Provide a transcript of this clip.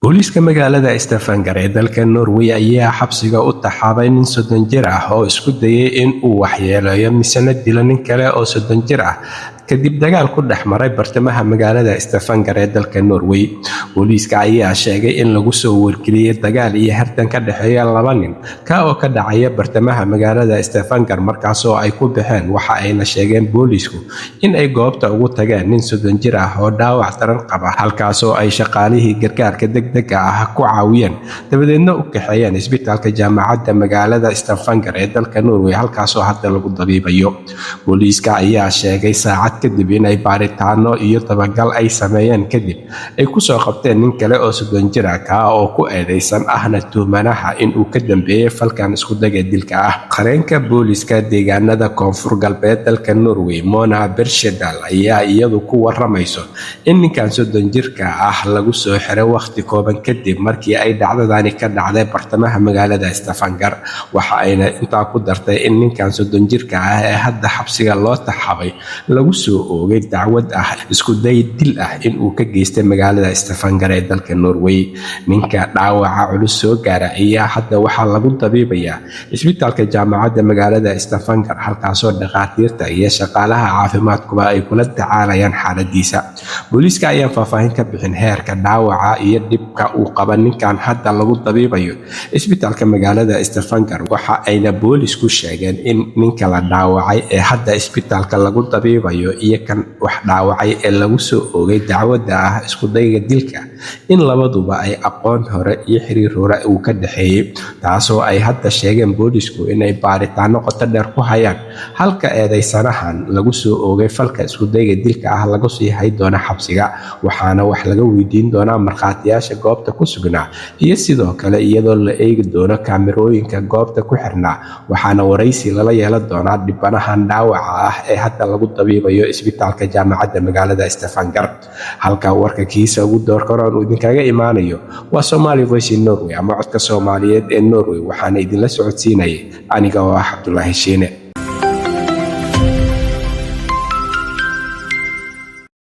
booliiska magaalada Stavanger ee dalka Norway ayaa xabsiga u taxaabay nin 30 jir ah oo isku dayay in uu waxyeeleeyo misana dilo nin kale oo 30 jir ah kadib dagaal ku dhexmaray bartamaha magaalada Stavanger ee dalka Norway. Booliiska ayaa sheegay in lagu soo wargeliyay dagaal iyo hardan ka dhaxeeya laba nin oo ka dhacaya bartamaha magaalada Stavanger markaas oo ay ku baxeen waxa ayna sheegeen booliisku in ay goobta ugu tageen nin 30 jir ah oo dhaawac daran qaba halkaas oo ay shaqaalihii gargaarka degdega ah ku caawiyeen dabadeedna u kaxeeyeen isbitaalka jaamacadda magaalada Stavanger ee dalka Norway halkaas oo hadda lagu dabiibayo. Booliiska ayaa sheegay saacad kadib in ay baaritaano iyo dabagal ay sameeyeen kadib ay ku soo qabteen nin kale oo 30 jir ah oo ku eedeysan ahna tuhmanaha in uu ka dambeeyay falkan isku dagay dilka ah. Qareenka booliiska deegaanada koonfur galbeed dalka Norway Mona Bershedal ayaa iyadu ku waramayso in ninkan 30 jirka ah lagu soo xiray waqti kooban kadib markii ay dhacdadani ka dhacday bartamaha magaalada Stavanger. Waxa ayna intaa ku dartay in ninkan 30 jirka ah ee hadda xabsiga loo taxaabay lagu soo oogay dacwad ah isku day dil ah in uu ka geystay magaalada Stavanger ee dalka Norway. Ninka dhaawaca culus soo gaaray ayaa hadda waxa lagu dabiibayaa isbitaalka jaamacadda magaalada Stavanger halkaas oo dhaqaatiirta iyo shaqaalaha caafimaadkuba ay kula tacaalayaan xaaladiisa. Booliiska ayaa faahfaahin ka bixin heerka dhaawaca iyo dhibka uu qaba ninkan hadda lagu dabiibayo isbitaalka magaalada Stavanger. Waxa ayna booliisku sheegeen in ninka la dhaawacay ee hadda isbitaalka lagu dabiibayo iyo kan wax dhaawacay ee lagu soo oogay dacwadda ah isku dayga dilka in labaduba ay aqoon hore iyo xiriir hore uu ka dhaxeeyay, taasoo ay hadda sheegeen booliisku inay baaritaano qoto dheer ku hayaan halka eedeysanahan lagu soo oogay falka isku dayga dilka ah lagu sii hay doona xabsiga. Waxaana wax laga weydiin doonaa markhaatiyaasha goobta ku sugnaa iyo sidoo kale iyadoo la eegi doono kaamirooyinka goobta ku xirnaa. Waxaana waraysi lala yeelan doonaa dhibanahan dhaawaca ah ee hadda lagu dabiibayo isbitaalka jaamacadda magaalada Stavanger. Halka warka kiisa ugu doorkaroon uu idinkaga imaanayo waa Somali Voice in Norway ama codka Soomaaliyeed ee Norway. Waxaana idinla socodsiinayay aniga oo ah Cabdullaahi Shiine.